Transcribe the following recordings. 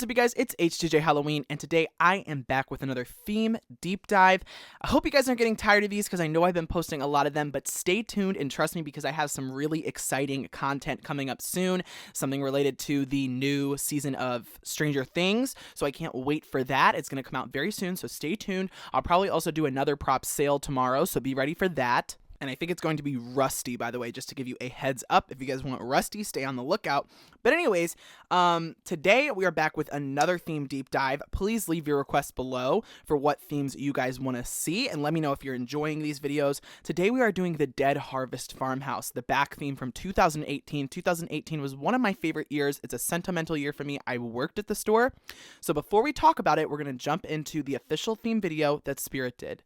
What is up, you guys? It's HJJ Halloween, and today I am back with another theme deep dive. I hope you guys aren't getting tired of these because I know I've been posting a lot of them, but stay tuned and trust me because I have some really exciting content coming up soon, something related to the new season of Stranger Things, so I can't wait for that. It's going to come out very soon, so stay tuned. I'll probably also do another prop sale tomorrow, so be ready for that. And I think it's going to be Rusty, by the way, just to give you a heads up. If you guys want Rusty, stay on the lookout. But anyways, today we are back with another theme deep dive. Please leave your requests below for what themes you guys want to see, and let me know if you're enjoying these videos. Today we are doing the Dead Harvest Farmhouse, the back theme from 2018. 2018 was one of my favorite years. It's a sentimental year for me. I worked at the store. So before we talk about it, we're going to jump into the official theme video that Spirit did.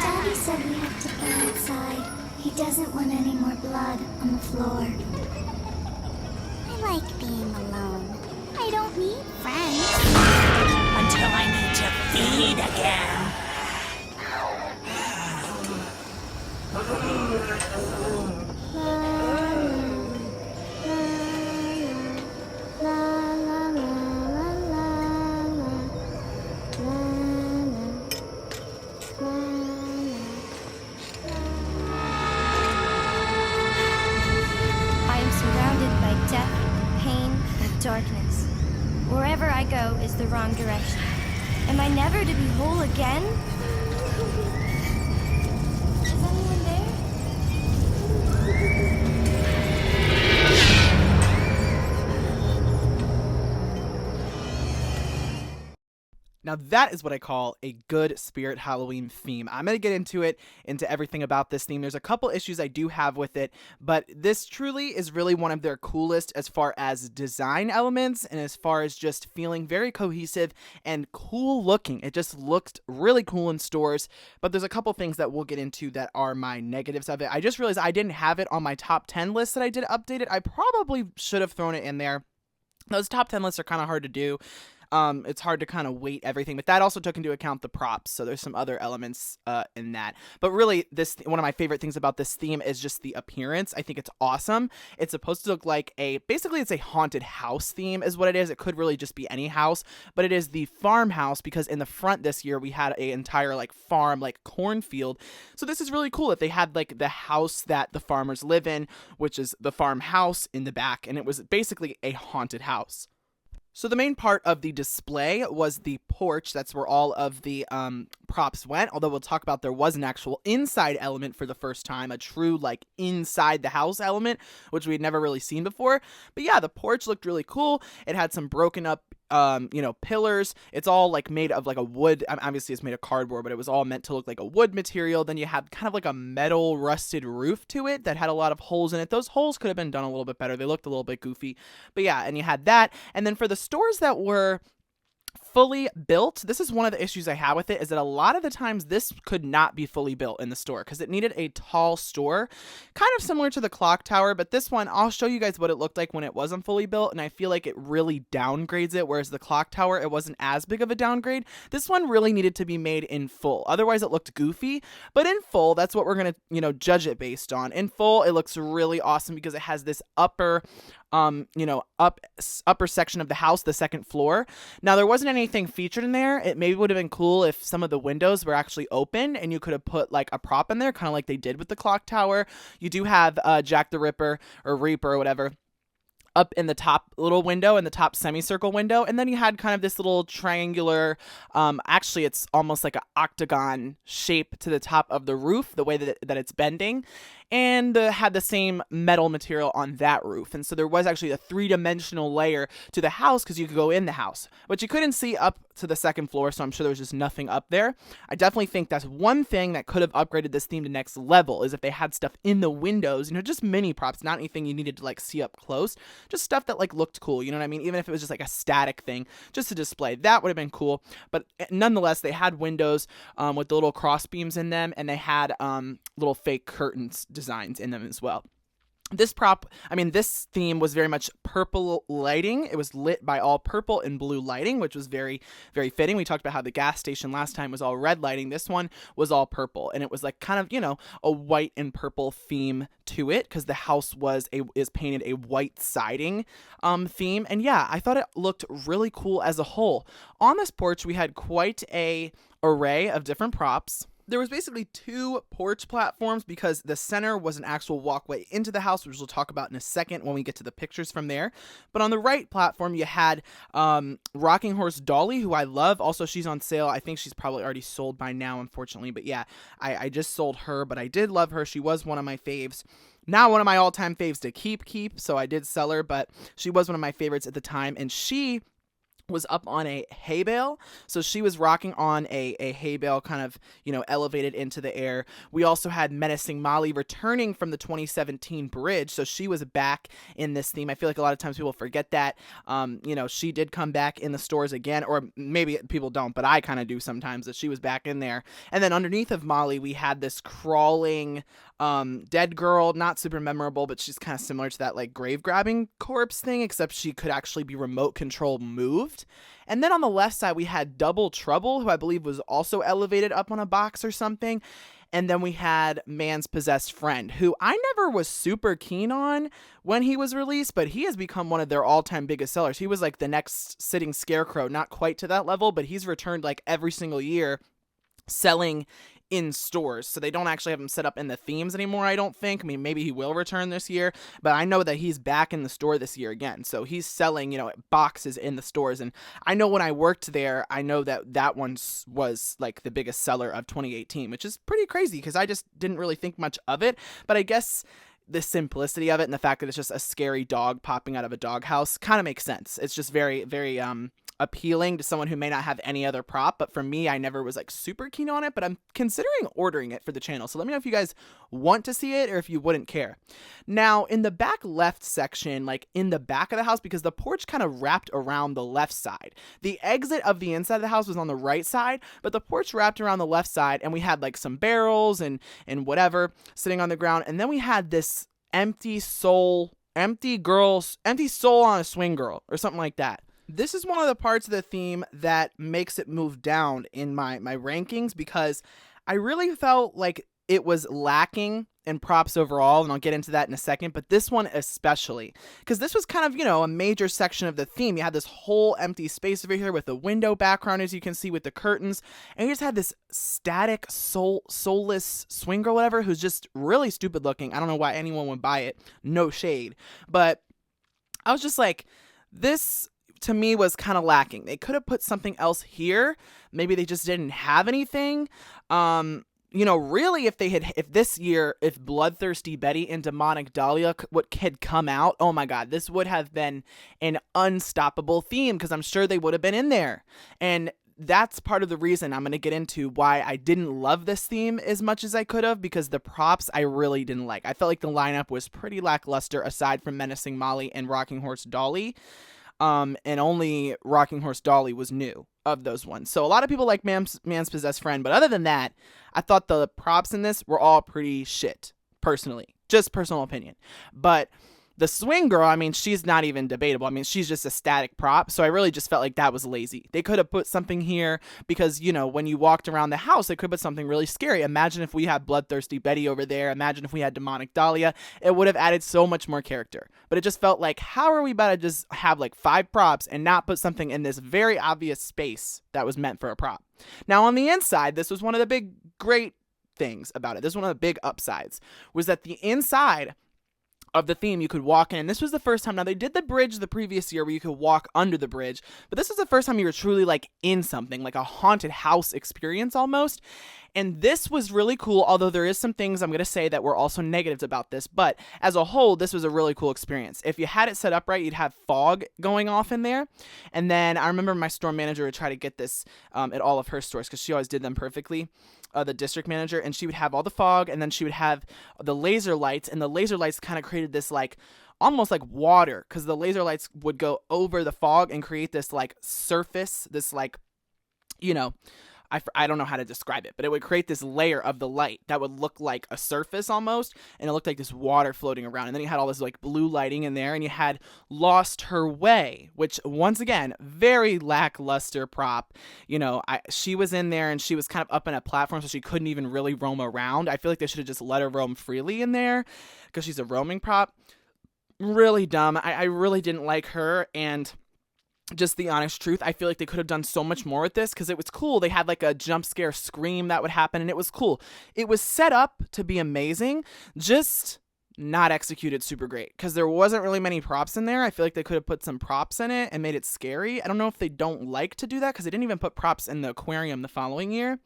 Daddy said we have to go outside. He doesn't want any more blood on the floor. I like being alone. I don't need friends. Until I need to feed again. Darkness. Wherever I go is the wrong direction. Am I never to be whole again? Is anyone there? Now that is what I call a good Spirit Halloween theme. I'm going to get into everything about this theme. There's a couple issues I do have with it, but this truly is really one of their coolest as far as design elements and as far as just feeling very cohesive and cool looking. It just looked really cool in stores, but there's a couple things that we'll get into that are my negatives of it. I just realized I didn't have it on my top 10 list that I did update it. I probably should have thrown it in there. Those top 10 lists are kind of hard to do. It's hard to kind of weight everything, but that also took into account the props, so there's some other elements in that. But really, one of my favorite things about this theme is just the appearance. I think it's awesome. It's supposed to look like basically it's a haunted house theme is what it is. It could really just be any house, but it is the farmhouse because in the front this year we had an entire farm, cornfield. So this is really cool that they had the house that the farmers live in, which is the farmhouse in the back, and it was basically a haunted house. So the main part of the display was the porch. That's where all of the props went. Although we'll talk about there was an actual inside element for the first time, a true inside the house element, which we had never really seen before. But yeah, the porch looked really cool. It had some broken up pillars. It's all made of a wood. Obviously it's made of cardboard, but it was all meant to look like a wood material. Then you had kind of a metal rusted roof to it that had a lot of holes in it. Those holes could have been done a little bit better. They looked a little bit goofy, but yeah, and you had that. And then for the stores that were fully built, this is one of the issues I have with it, is that a lot of the times this could not be fully built in the store because it needed a tall store, kind of similar to the clock tower. But this one, I'll show you guys what it looked like when it wasn't fully built, and I feel like it really downgrades it, whereas the clock tower, it wasn't as big of a downgrade. This one really needed to be made in full, otherwise it looked goofy. But in full, that's what we're gonna judge it based on. In full, it looks really awesome because it has this upper section of the house, the second floor. Now, there wasn't anything featured in there. It maybe would have been cool if some of the windows were actually open and you could have put a prop in there, kind of like they did with the clock tower. You do have Jack the Ripper or Reaper or whatever up in the top little window, in the top semicircle window, and then you had kind of this little triangular, actually it's almost like an octagon shape to the top of the roof, the way that it's bending, and had the same metal material on that roof. And so there was actually a three-dimensional layer to the house because you could go in the house, but you couldn't see up to the second floor, so I'm sure there was just nothing up there. I definitely think that's one thing that could have upgraded this theme to next level, is if they had stuff in the windows, just mini props, not anything you needed to see up close, just stuff that looked cool, you know what I mean? Even if it was just a static thing, just to display, that would have been cool. But nonetheless, they had windows with the little cross beams in them, and they had little fake curtains designs in them as well. This theme was very much purple lighting. It was lit by all purple and blue lighting, which was very, very fitting. We talked about how the gas station last time was all red lighting. This one was all purple, and it was like kind of, a white and purple theme to it because the house is painted a white siding theme. And yeah, I thought it looked really cool as a whole. On this porch, we had quite a array of different props. There was basically 2 porch platforms because the center was an actual walkway into the house, which we'll talk about in a second when we get to the pictures from there. But on the right platform, you had Rocking Horse Dolly, who I love. Also, she's on sale. I think she's probably already sold by now, unfortunately. But yeah, I just sold her, but I did love her. She was one of my faves. Not one of my all-time faves to keep, so I did sell her, but she was one of my favorites at the time, and she was up on a hay bale. So she was rocking on a hay bale, kind of, elevated into the air. We also had Menacing Molly returning from the 2017 bridge. So she was back in this theme. I feel like a lot of times people forget that. She did come back in the stores again, or maybe people don't, but I kind of do sometimes, that she was back in there. And then underneath of Molly, we had this crawling dead girl, not super memorable, but she's kind of similar to that like grave grabbing corpse thing, except she could actually be remote control moved. And then on the left side, we had Double Trouble, who I believe was also elevated up on a box or something. And then we had Man's Possessed Friend, who I never was super keen on when he was released, but he has become one of their all-time biggest sellers. He was like the next sitting Scarecrow, not quite to that level, but he's returned like every single year, selling in stores. So they don't actually have him set up in the themes anymore, I don't think. I mean, maybe he will return this year, but I know that he's back in the store this year again. So he's selling, boxes in the stores. And I know when I worked there, I know that one was like the biggest seller of 2018, which is pretty crazy because I just didn't really think much of it. But I guess the simplicity of it and the fact that it's just a scary dog popping out of a doghouse kind of makes sense. It's just very, very, appealing to someone who may not have any other prop, but for me, I never was like super keen on it, but I'm considering ordering it for the channel. So let me know if you guys want to see it or if you wouldn't care. Now, in the back left section, like in the back of the house, because the porch kind of wrapped around the left side. The exit of the inside of the house was on the right side, but the porch wrapped around the left side, and we had like some barrels and whatever sitting on the ground. And then we had this empty soul on a swing girl or something like that. This is one of the parts of the theme that makes it move down in my rankings because I really felt like it was lacking in props overall, and I'll get into that in a second, but this one especially, because this was kind of, a major section of the theme. You had this whole empty space over here with the window background, as you can see, with the curtains, and you just had this static, soulless swing girl, whatever, who's just really stupid looking. I don't know why anyone would buy it. No shade. But I was just like, this to me was kind of lacking. They could have put something else here. Maybe they just didn't have anything. Really, if this year, if Bloodthirsty Betty and Demonic Dahlia had come out, oh my God, this would have been an unstoppable theme because I'm sure they would have been in there. And that's part of the reason I'm going to get into why I didn't love this theme as much as I could have, because the props I really didn't like. I felt like the lineup was pretty lackluster aside from Menacing Molly and Rocking Horse Dolly. And only Rocking Horse Dolly was new of those ones. So a lot of people like Man's Possessed Friend, but other than that, I thought the props in this were all pretty shit, personally. Just personal opinion. But the swing girl, she's not even debatable. She's just a static prop, so I really just felt like that was lazy. They could have put something here because, when you walked around the house, they could put something really scary. Imagine if we had Bloodthirsty Betty over there. Imagine if we had Demonic Dahlia. It would have added so much more character. But it just felt like, how are we about to just have like 5 props and not put something in this very obvious space that was meant for a prop? Now, on the inside, this was one of the great things about it. This is one of the big upsides, was that the inside of the theme, you could walk in, and this was the first time. Now, they did the bridge the previous year where you could walk under the bridge, but this was the first time you were truly like in something, like a haunted house experience almost. And this was really cool, although there is some things I'm going to say that were also negatives about this, but as a whole, this was a really cool experience. If you had it set up right, you'd have fog going off in there. And then I remember my store manager would try to get this at all of her stores because she always did them perfectly. The district manager, and she would have all the fog, and then she would have the laser lights, and the laser lights kind of created this like almost like water, because the laser lights would go over the fog and create this like surface, this like, I don't know how to describe it, but it would create this layer of the light that would look like a surface almost, and it looked like this water floating around. And then you had all this like blue lighting in there, and you had Lost Her Way, which once again, very lackluster prop. She was in there and she was kind of up in a platform, so she couldn't even really roam around. I feel like they should have just let her roam freely in there because she's a roaming prop. Really dumb. I really didn't like her, and just the honest truth, I feel like they could have done so much more with this because it was cool. They had like a jump scare scream that would happen, and it was cool. It was set up to be amazing, just not executed super great because there wasn't really many props in there. I feel like they could have put some props in it and made it scary. I don't know if they don't like to do that because they didn't even put props in the aquarium the following year.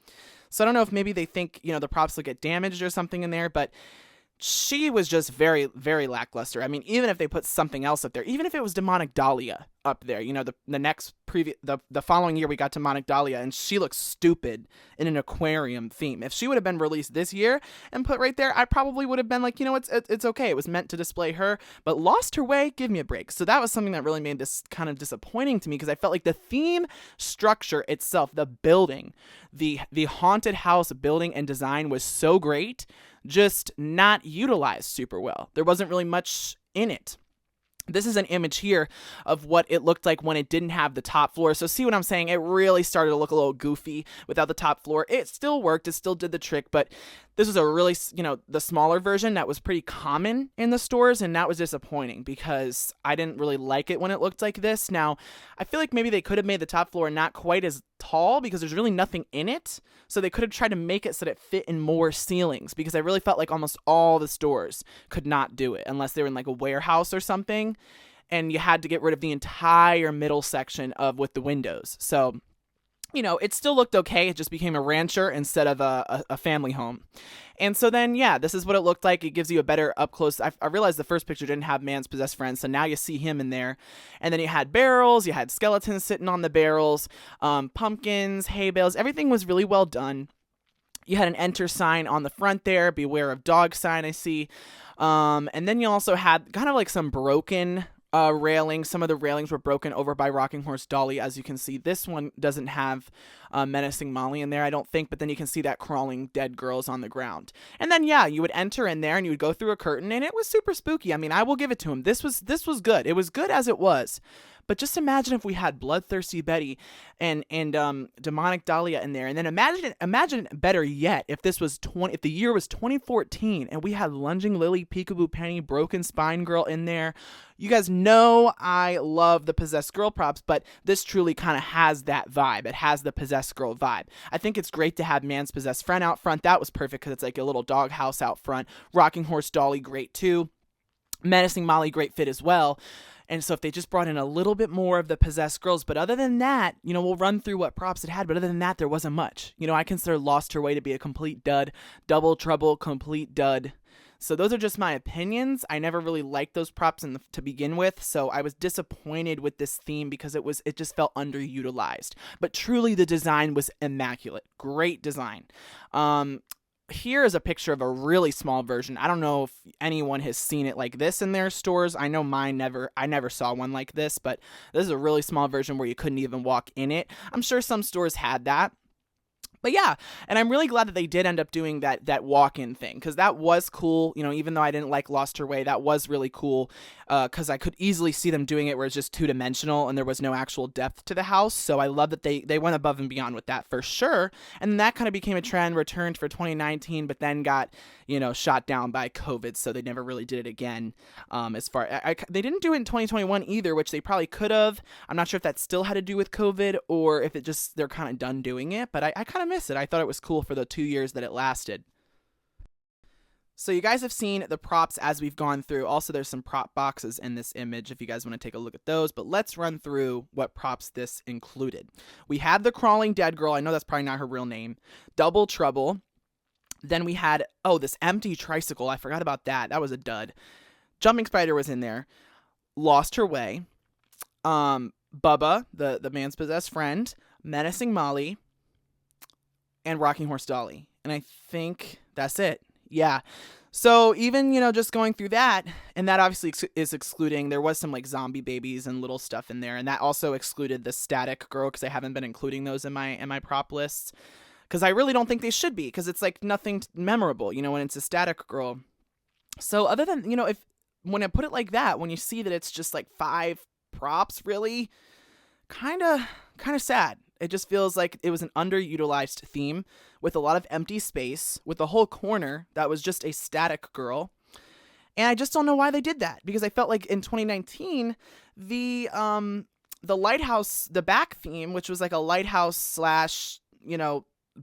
So I don't know if maybe they think, the props will get damaged or something in there, but she was just very, very lackluster. I mean, even if they put something else up there, even if it was Demonic Dahlia up there, the following year we got Demonic Dahlia, and she looks stupid in an aquarium theme. If she would have been released this year and put right there, I probably would have been like, it's okay. It was meant to display her, but Lost Her Way, give me a break. So that was something that really made this kind of disappointing to me because I felt like the theme structure itself, the building, the haunted house building and design was so great, just not utilized super well. There wasn't really much in it. This is an image here of what it looked like when it didn't have the top floor. So see what I'm saying? It really started to look a little goofy without the top floor. It still worked. It still did the trick, but this was a really, the smaller version that was pretty common in the stores, and that was disappointing because I didn't really like it when it looked like this. Now, I feel like maybe they could have made the top floor not quite as tall because there's really nothing in it. So they could have tried to make it so that it fit in more ceilings because I really felt like almost all the stores could not do it unless they were in like a warehouse or something. And you had to get rid of the entire middle section with the windows. So, it still looked okay. It just became a rancher instead of a family home. And so then, this is what it looked like. It gives you a better up close. I realized the first picture didn't have Man's Possessed Friend, so now you see him in there. And then you had barrels, you had skeletons sitting on the barrels, pumpkins, hay bales. Everything was really well done. You had an enter sign on the front there, beware of dog sign, I see. And then you also had kind of like some broken railings. Some of the railings were broken over by Rocking Horse Dolly. As you can see, this one doesn't have Menacing Molly in there, I don't think, but then you can see that crawling dead girls on the ground. And then, you would enter in there and you would go through a curtain, and it was super spooky. I mean, I will give it to him. This was good. It was good as it was. But just imagine if we had Bloodthirsty Betty and Demonic Dahlia in there, and then imagine better yet if if the year was 2014 and we had Lunging Lily, Peekaboo Penny, Broken Spine Girl in there. You guys know I love the Possessed Girl props, but this truly kind of has that vibe. It has the Possessed Girl vibe. I think it's great to have Man's Possessed Friend out front. That was perfect because it's like a little doghouse out front. Rocking Horse Dolly, great too. Menacing Molly, great fit as well. And so if they just brought in a little bit more of the Possessed Girls, but other than that, we'll run through what props it had, but other than that, there wasn't much. I consider Lost Her Way to be a complete dud. Double Trouble, complete dud. So those are just my opinions. I never really liked those props to begin with, so I was disappointed with this theme because it just felt underutilized. But truly, the design was immaculate. Great design. Here is a picture of a really small version. I don't know if anyone has seen it like this in their stores. I know I never saw one like this, but this is a really small version where you couldn't even walk in it. I'm sure some stores had that. But and I'm really glad that they did end up doing that walk-in thing, because that was cool. Even though I didn't like Lost Her Way, that was really cool, because I could easily see them doing it where it's just two-dimensional and there was no actual depth to the house. So I love that they went above and beyond with that for sure. And then that kind of became a trend, returned for 2019, but then got shot down by COVID, so they never really did it again. They didn't do it in 2021 either, which they probably could have. I'm not sure if that still had to do with COVID or if they're kind of done doing it, but I kind of miss it. I thought it was cool for the 2 years that it lasted. So you guys have seen the props as we've gone through. Also, there's some prop boxes in this image if you guys want to take a look at those, but let's run through what props this included. We had the crawling dead girl. I know that's probably not her real name. Double Trouble. Then we had, this empty tricycle. I forgot about that. That was a dud. Jumping Spider was in there. Lost Her Way. Bubba, the Man's Possessed Friend. Menacing Molly. And Rocking Horse Dolly. And I think that's it. Yeah. So even, just going through that, and that obviously is excluding, there was some like zombie babies and little stuff in there, and that also excluded the static girl because I haven't been including those in my prop lists because I really don't think they should be because it's like nothing memorable, when it's a static girl. So other than, if when I put it like that, when you see that it's just like 5 props, really, kind of sad. It just feels like it was an underutilized theme with a lot of empty space, with a whole corner that was just a static girl. And I just don't know why they did that, because I felt like in 2019, the lighthouse, the back theme, which was like a lighthouse slash,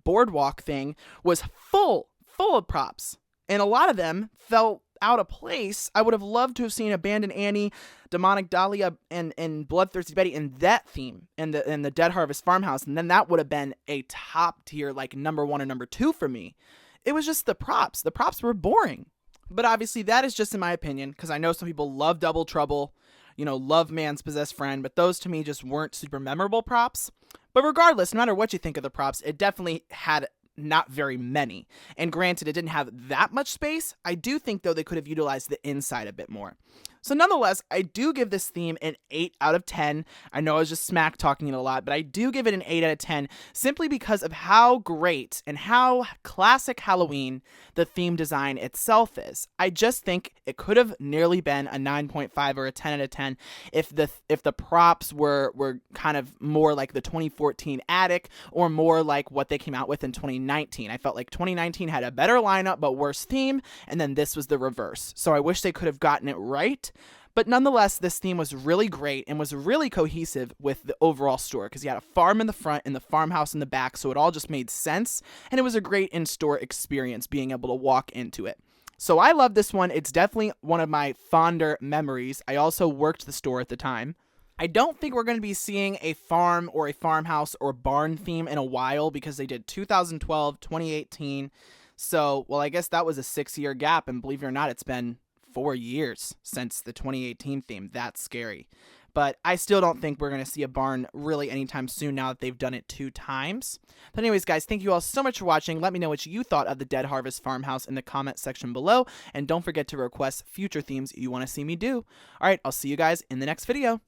boardwalk thing, was full of props. And a lot of them felt out of place. I would have loved to have seen Abandoned Annie, Demonic Dahlia, and Bloodthirsty Betty in that theme, and the Dead Harvest Farmhouse, and then that would have been a top tier, like number 1 or number 2 for me. It was just the props. The props were boring. But obviously that is just in my opinion, because I know some people love Double Trouble, love Man's Possessed Friend, but those to me just weren't super memorable props. But regardless, no matter what you think of the props, it definitely had not very many. And granted, it didn't have that much space. I do think, though, they could have utilized the inside a bit more. So nonetheless, I do give this theme an 8 out of 10. I know I was just smack talking it a lot, but I do give it an 8 out of 10 simply because of how great and how classic Halloween the theme design itself is. I just think it could have nearly been a 9.5 or a 10 out of 10 if the props were kind of more like the 2014 Attic or more like what they came out with in 2019. I felt like 2019 had a better lineup but worse theme, and then this was the reverse. So I wish they could have gotten it right. But nonetheless, this theme was really great and was really cohesive with the overall store because you had a farm in the front and the farmhouse in the back, so it all just made sense, and it was a great in-store experience being able to walk into it. So I love this one. It's definitely one of my fonder memories. I also worked the store at the time. I don't think we're going to be seeing a farm or a farmhouse or barn theme in a while because they did 2012, 2018. So, well, I guess that was a 6-year gap, and believe it or not, it's been 4 years since the 2018 theme. That's scary. But I still don't think we're going to see a barn really anytime soon now that they've done it 2 times. But anyways, guys, thank you all so much for watching. Let me know what you thought of the Dead Harvest Farmhouse in the comment section below. And don't forget to request future themes you want to see me do. All right, I'll see you guys in the next video.